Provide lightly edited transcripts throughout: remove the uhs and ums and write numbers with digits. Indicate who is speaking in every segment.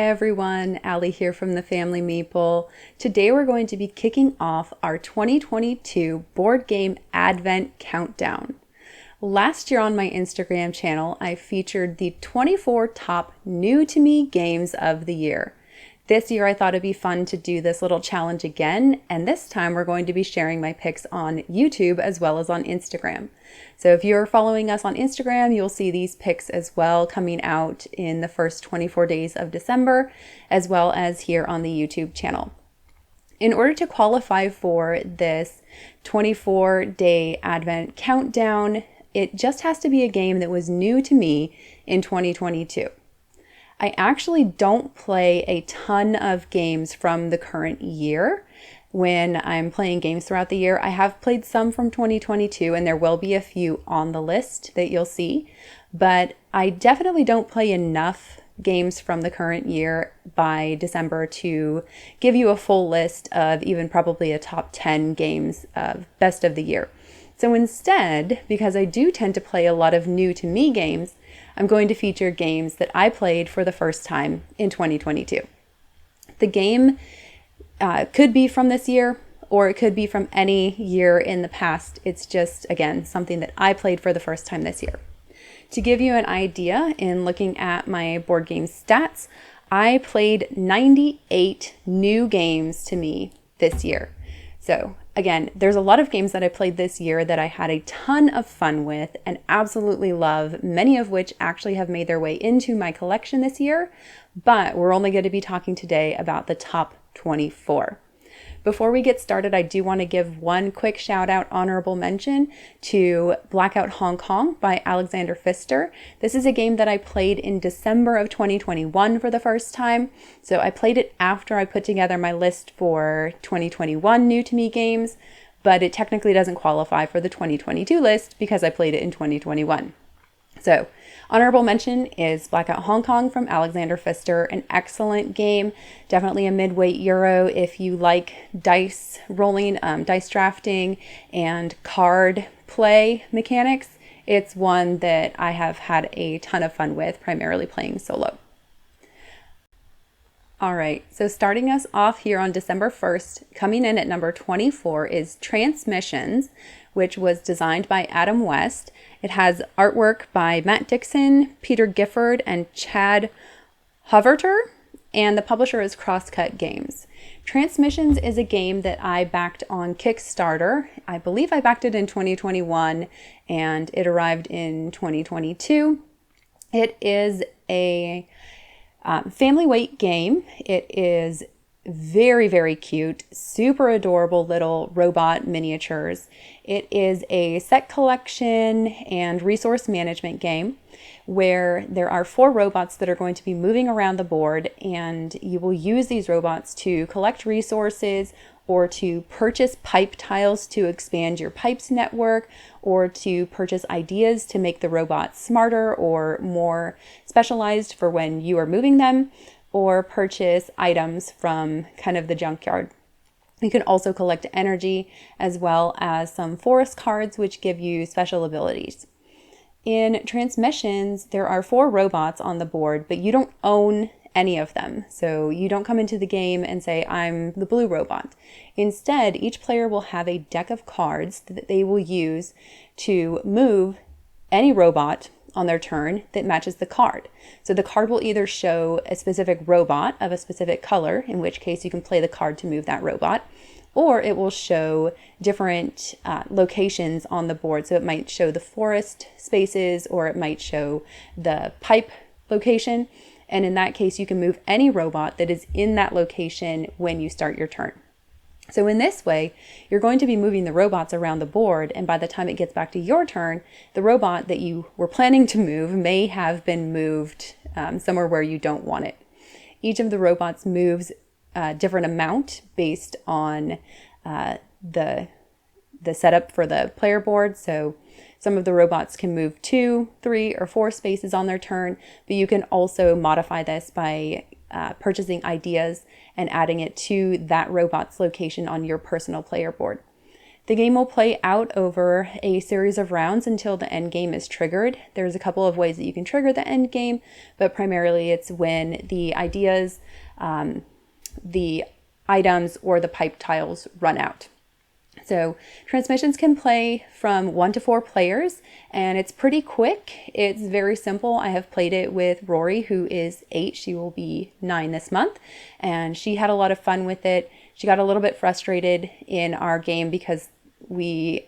Speaker 1: Hi everyone, Allie here from The Family Meeple. Today we're going to be kicking off our 2022 board game Advent Countdown. Last year on my Instagram channel, I featured the 24 top new to me games of the year. This year I thought it'd be fun to do this little challenge again, and this time we're going to be sharing my picks on YouTube as well as on Instagram. So if you're following us on Instagram, you'll see these picks as well coming out in the first 24 days of December, as well as here on the YouTube channel. In order to qualify for this 24-day Advent countdown, it just has to be a game that was new to me in 2022. I actually don't play a ton of games from the current year when I'm playing games throughout the year. I have played some from 2022 and there will be a few on the list that you'll see, but I definitely don't play enough games from the current year by December to give you a full list of even probably a top 10 games of best of the year. So instead, because I do tend to play a lot of new to me games, I'm going to feature games that I played for the first time in 2022. The game could be from this year, or it could be from any year in the past. It's just, again, something that I played for the first time this year. To give you an idea, in looking at my board game stats, I played 98 new games to me this year. So again, there's a lot of games that I played this year that I had a ton of fun with and absolutely love, many of which actually have made their way into my collection this year, but we're only going to be talking today about the top 24. Before we get started, I do want to give one quick shout out, honorable mention to Blackout Hong Kong by Alexander Pfister. This is a game that I played in December of 2021 for the first time. So I played it after I put together my list for 2021 new to me games, but it technically doesn't qualify for the 2022 list because I played it in 2021. So honorable mention is Blackout Hong Kong from Alexander Pfister, an excellent game, definitely a midweight Euro if you like dice rolling, dice drafting, and card play mechanics. It's one that I have had a ton of fun with, primarily playing solo. All right, so starting us off here on December 1st, coming in at number 24 is Transmissions, which was designed by Adam West. It has artwork by Matt Dixon, Peter Gifford, and Chad Hoverter, and the publisher is Crosscut Games. Transmissions is a game that I backed on Kickstarter. I believe I backed it in 2021, and it arrived in 2022. It is a family weight game. It is very, very cute, super adorable little robot miniatures. It is a set collection and resource management game where there are 4 robots that are going to be moving around the board, and you will use these robots to collect resources or to purchase pipe tiles to expand your pipes network, or to purchase ideas to make the robots smarter or more specialized for when you are moving them, or purchase items from kind of the junkyard. You can also collect energy as well as some forest cards which give you special abilities. In Transmissions, there are 4 robots on the board, but you don't own any of them. So you don't come into the game and say, I'm the blue robot. Instead, each player will have a deck of cards that they will use to move any robot on their turn that matches the card. So the card will either show a specific robot of a specific color, in which case you can play the card to move that robot, or it will show different locations on the board. So it might show the forest spaces, or it might show the pipe location. And in that case, you can move any robot that is in that location when you start your turn. So in this way, you're going to be moving the robots around the board, and by the time it gets back to your turn, the robot that you were planning to move may have been moved somewhere where you don't want it. Each of the robots moves a different amount based on the setup for the player board. So some of the robots can move 2, 3, or 4 spaces on their turn, but you can also modify this by purchasing ideas and adding it to that robot's location on your personal player board. The game will play out over a series of rounds until the end game is triggered. There's a couple of ways that you can trigger the end game, but primarily it's when the ideas, the items, or the pipe tiles run out. So transmissions can play from 1 to 4 players, and it's pretty quick. It's very simple. I have played it with Rory, who is 8. She will be 9 this month, and she had a lot of fun with it. She got a little bit frustrated in our game because we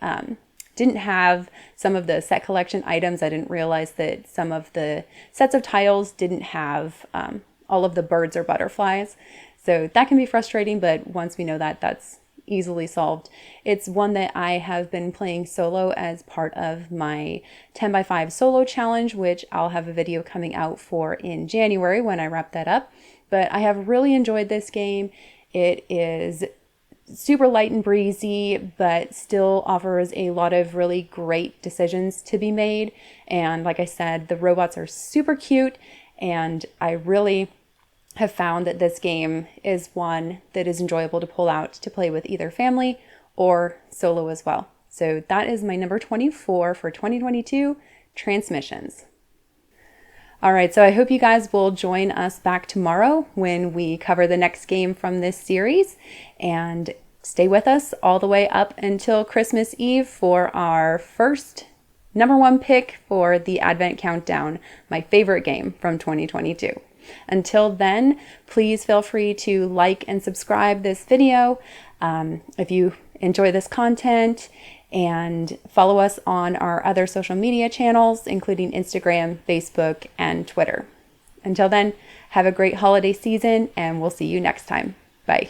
Speaker 1: didn't have some of the set collection items. I didn't realize that some of the sets of tiles didn't have all of the birds or butterflies. So that can be frustrating, but once we know that, that's easily solved. It's one that I have been playing solo as part of my 10x5 solo challenge, which I'll have a video coming out for in January when I wrap that up. But I have really enjoyed this game. It is super light and breezy, but still offers a lot of really great decisions to be made. And like I said, the robots are super cute, and I really have found that this game is one that is enjoyable to pull out to play with either family or solo as well. So that is my number 24 for 2022, Transmissions. All right, so I hope you guys will join us back tomorrow when we cover the next game from this series, and stay with us all the way up until Christmas Eve for our first number 1 pick for the Advent Countdown, my favorite game from 2022. Until then, please feel free to like and subscribe this video if you enjoy this content, and follow us on our other social media channels, including Instagram, Facebook, and Twitter. Until then, have a great holiday season, and we'll see you next time. Bye.